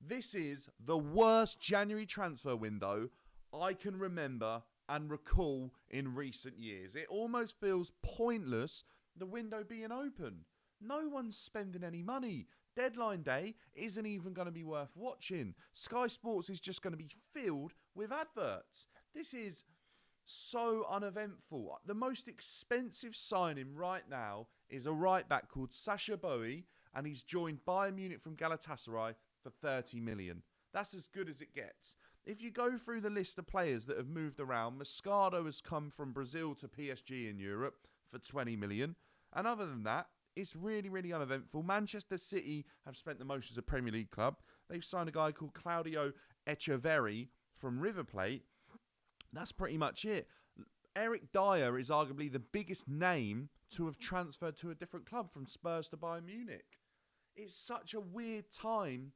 This is the worst January transfer window I can remember and recall in recent years. It almost feels pointless, the window being open. No one's spending any money. Deadline day isn't even going to be worth watching. Sky Sports is just going to be filled with adverts. This is so uneventful. The most expensive signing right now is a right back called Sacha Boey, and he's joined Bayern Munich from Galatasaray for 30 million. That's as good as it gets. If you go through the list of players that have moved around, Moscardo has come from Brazil to PSG in Europe for 20 million. And other than that, it's really, really uneventful. Manchester City have spent the most as a Premier League club. They've signed a guy called Claudio Echeverri from River Plate. That's pretty much it. Eric Dyer is arguably the biggest name to have transferred to a different club from Spurs to Bayern Munich. It's such a weird time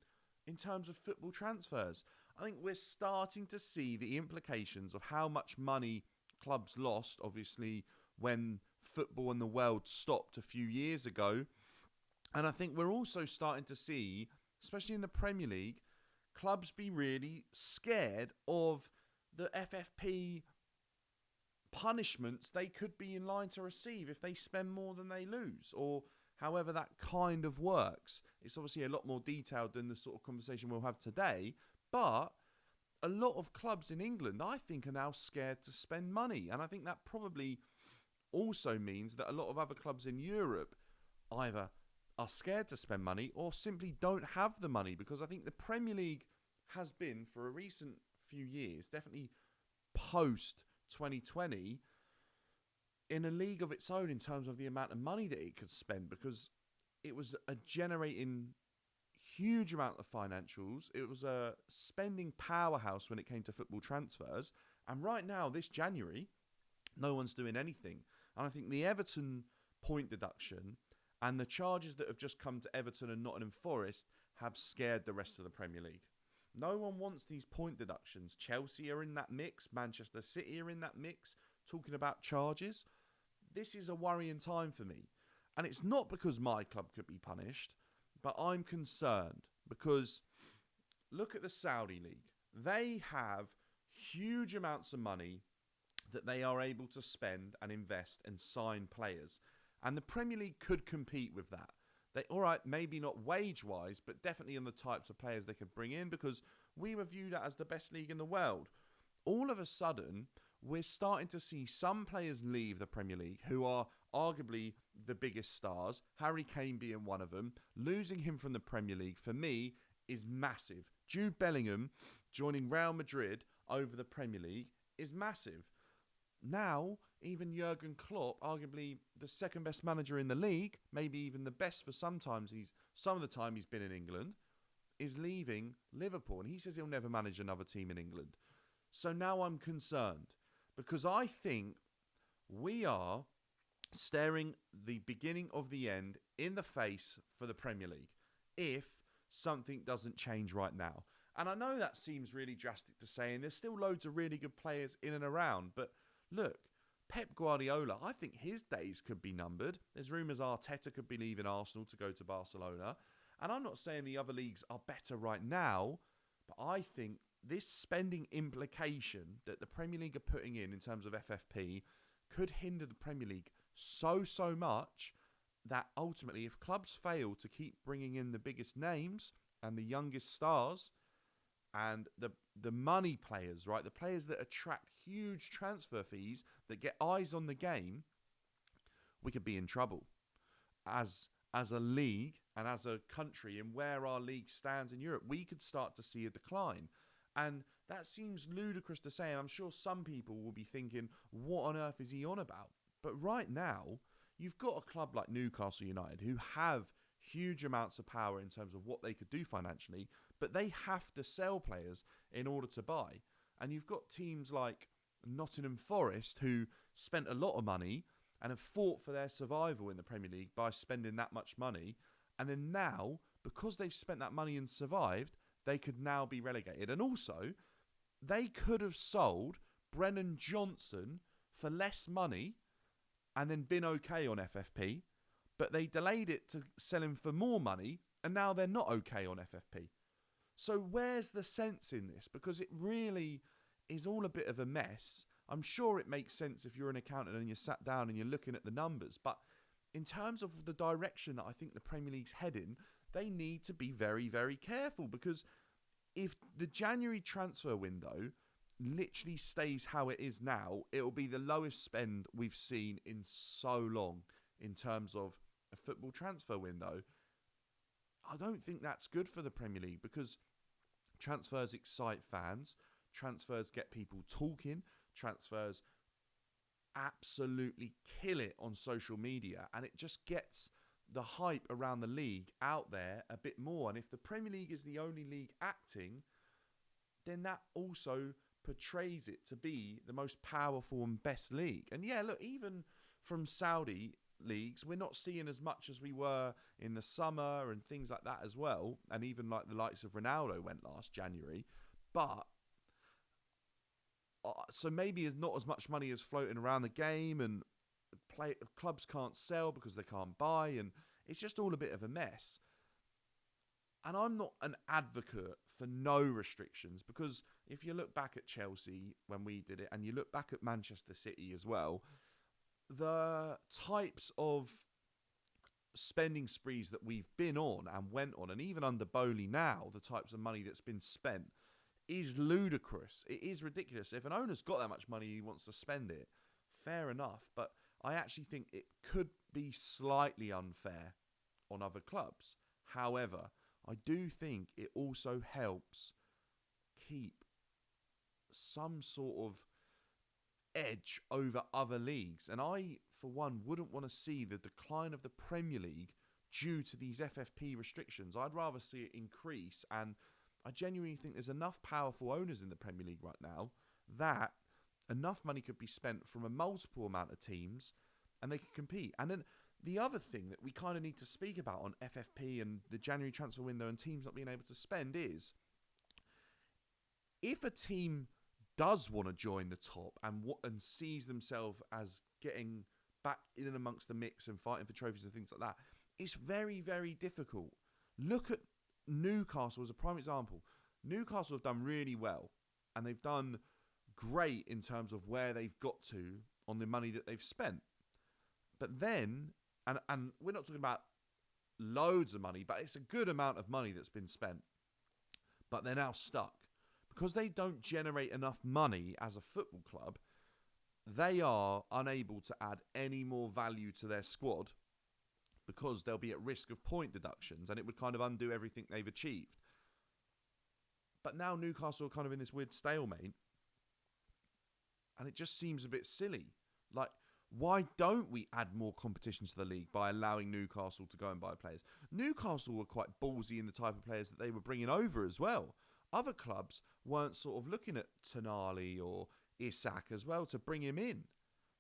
in terms of football transfers. I think we're starting to see the implications of how much money clubs lost, obviously, when football and the world stopped a few years ago. And I think we're also starting to see, especially in the Premier League, clubs be really scared of the FFP punishments they could be in line to receive if they spend more than they lose, or however that kind of works. It's obviously a lot more detailed than the sort of conversation we'll have today, but a lot of clubs in England, I think, are now scared to spend money. And I think that probably also means that a lot of other clubs in Europe either are scared to spend money or simply don't have the money, because I think the Premier League has been, for a recent few years, definitely post 2020, in a league of its own in terms of the amount of money that it could spend, because it was a generating huge amount of financials. It was a spending powerhouse when it came to football transfers. And right now, this January, no one's doing anything. And I think the Everton point deduction and the charges that have just come to Everton and Nottingham Forest have scared the rest of the Premier League. No one wants these point deductions. Chelsea are in that mix. Manchester City are in that mix, talking about charges. This is a worrying time for me. And it's not because my club could be punished, but I'm concerned because look at the Saudi League. They have huge amounts of money that they are able to spend and invest and sign players. And the Premier League could compete with that. They, all right, maybe not wage-wise, but definitely in the types of players they could bring in, because we were viewed as the best league in the world. All of a sudden, we're starting to see some players leave the Premier League who are arguably the biggest stars, Harry Kane being one of them. Losing him from the Premier League, for me, is massive. Jude Bellingham joining Real Madrid over the Premier League is massive. Now, even Jurgen Klopp, arguably the second best manager in the league, maybe even the best for some of the time he's been in England, is leaving Liverpool. And he says he'll never manage another team in England. So now I'm concerned, because I think we are staring the beginning of the end in the face for the Premier League if something doesn't change right now. And I know that seems really drastic to say, and there's still loads of really good players in and around, but look, Pep Guardiola, I think his days could be numbered. There's rumours Arteta could be leaving Arsenal to go to Barcelona. And I'm not saying the other leagues are better right now, but I think this spending implication that the Premier League are putting in terms of FFP could hinder the Premier League so much that ultimately, if clubs fail to keep bringing in the biggest names and the youngest stars and the money players, right, the players that attract huge transfer fees, that get eyes on the game, we could be in trouble as a league and as a country, and where our league stands in Europe. We could start to see a decline. And that seems ludicrous to say, and I'm sure some people will be thinking, what on earth is he on about? But right now, you've got a club like Newcastle United who have huge amounts of power in terms of what they could do financially, but they have to sell players in order to buy. And you've got teams like Nottingham Forest who spent a lot of money and have fought for their survival in the Premier League by spending that much money. And then now, because they've spent that money and survived, they could now be relegated. And also, they could have sold Brennan Johnson for less money and then been okay on FFP, but they delayed it to sell him for more money, and now they're not okay on FFP. So where's the sense in this? Because it really is all a bit of a mess. I'm sure it makes sense if you're an accountant and you're sat down and you're looking at the numbers. But in terms of the direction that I think the Premier League's heading, they need to be very, very careful. Because if the January transfer window literally stays how it is now, it will be the lowest spend we've seen in so long in terms of a football transfer window. I don't think that's good for the Premier League, because transfers excite fans, transfers get people talking, transfers absolutely kill it on social media, and it just gets the hype around the league out there a bit more. And if the Premier League is the only league acting, then that also portrays it to be the most powerful and best league. And yeah, look, even from Saudi leagues, we're not seeing as much as we were in the summer and things like that as well. And even like the likes of Ronaldo went last January. But so maybe there's not as much money as floating around the game, and clubs can't sell because they can't buy, and it's just all a bit of a mess. And I'm not an advocate for no restrictions, because if you look back at Chelsea when we did it, and you look back at Manchester City as well, the types of spending sprees that we've been on and went on, and even under Bowley now, the types of money that's been spent is ludicrous. It is ridiculous. If an owner's got that much money, he wants to spend it, fair enough. But I actually think it could be slightly unfair on other clubs. However, I do think it also helps keep some sort of edge over other leagues. And I, for one, wouldn't want to see the decline of the Premier League due to these FFP restrictions. I'd rather see it increase, and I genuinely think there's enough powerful owners in the Premier League right now that enough money could be spent from a multiple amount of teams and they can compete. And then the other thing that we kind of need to speak about on FFP and the January transfer window and teams not being able to spend is, if a team does want to join the top and sees themselves as getting back in and amongst the mix and fighting for trophies and things like that, it's very, very difficult. Look at Newcastle as a prime example. Newcastle have done really well, and they've done great in terms of where they've got to on the money that they've spent. But then, and we're not talking about loads of money, but it's a good amount of money that's been spent. But they're now stuck. Because they don't generate enough money as a football club, they are unable to add any more value to their squad, because they'll be at risk of point deductions, and it would kind of undo everything they've achieved. But now Newcastle are kind of in this weird stalemate, and it just seems a bit silly. Like, why don't we add more competition to the league by allowing Newcastle to go and buy players? Newcastle were quite ballsy in the type of players that they were bringing over as well. Other clubs weren't sort of looking at Tonali or Isak as well to bring him in.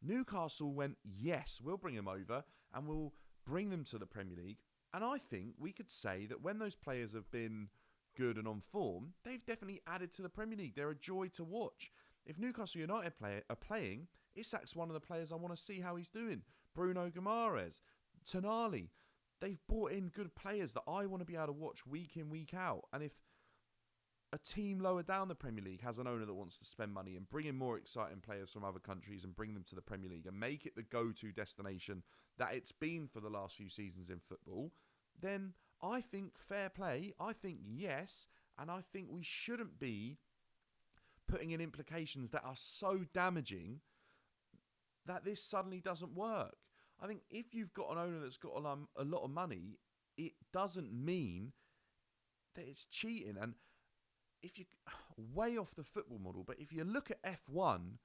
Newcastle went, yes, we'll bring him over and we'll bring them to the Premier League. And I think we could say that when those players have been good and on form, they've definitely added to the Premier League. They're a joy to watch. If Newcastle United are playing, Isak's one of the players I want to see how he's doing. Bruno Guimaraes, Tonali. They've brought in good players that I want to be able to watch week in, week out. And if a team lower down the Premier League has an owner that wants to spend money and bring in more exciting players from other countries and bring them to the Premier League and make it the go-to destination that it's been for the last few seasons in football, then I think fair play. I think yes. And I think we shouldn't be putting in implications that are so damaging that this suddenly doesn't work. I think if you've got an owner that's got a lot of money, it doesn't mean that it's cheating. And if you way off the football model, but if you look at F1,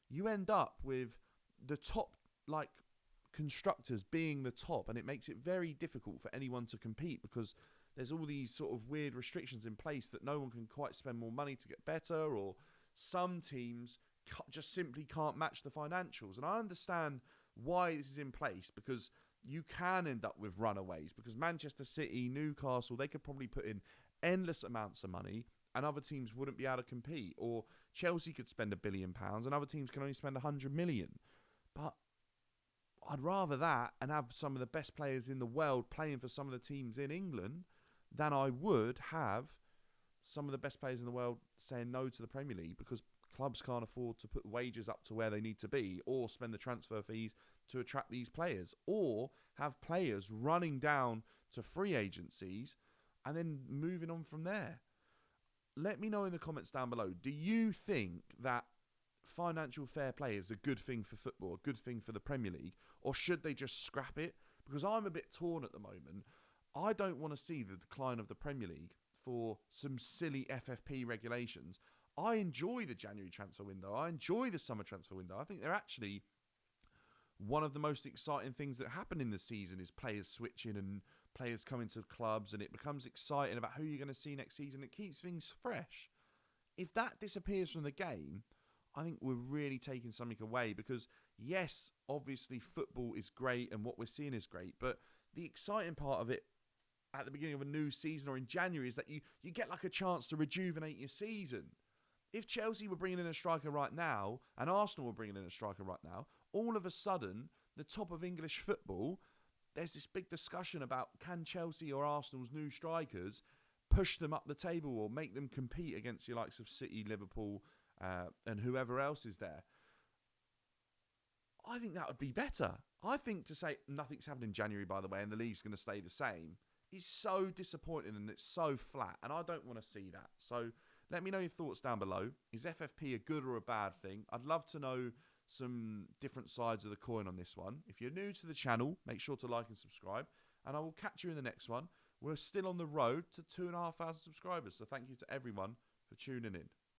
you end up with the top constructors being the top, and it makes it very difficult for anyone to compete because there's all these sort of weird restrictions in place that no one can quite spend more money to get better, or some teams just simply can't match the financials. And I understand why this is in place, because you can end up with runaways, because Manchester City, Newcastle, they could probably put in endless amounts of money and other teams wouldn't be able to compete. Or Chelsea could spend £1 billion and other teams can only spend 100 million. But I'd rather that and have some of the best players in the world playing for some of the teams in England than I would have some of the best players in the world saying no to the Premier League because clubs can't afford to put wages up to where they need to be, or spend the transfer fees to attract these players, or have players running down to free agencies and then moving on from there. Let me know in the comments down below. Do you think that financial fair play is a good thing for football, a good thing for the Premier League, or should they just scrap it? Because I'm a bit torn at the moment. I don't want to see the decline of the Premier League for some silly FFP regulations. I enjoy the January transfer window. I enjoy the summer transfer window. I think they're actually one of the most exciting things that happen in the season is players switching and players coming to clubs, and it becomes exciting about who you're going to see next season. It keeps things fresh. If that disappears from the game, I think we're really taking something away because, yes, obviously football is great and what we're seeing is great, but the exciting part of it at the beginning of a new season or in January is that you get like a chance to rejuvenate your season. If Chelsea were bringing in a striker right now and Arsenal were bringing in a striker right now, all of a sudden, the top of English football, there's this big discussion about can Chelsea or Arsenal's new strikers push them up the table or make them compete against your likes of City, Liverpool, and whoever else is there. I think that would be better. I think to say nothing's happened in January, by the way, and the league's going to stay the same is so disappointing and it's so flat, and I don't want to see that. So let me know your thoughts down below. Is FFP a good or a bad thing? I'd love to know some different sides of the coin on this one. If you're new to the channel, make sure to like and subscribe, and I will catch you in the next one. We're still on the road to 2,500 subscribers, so thank you to everyone for tuning in.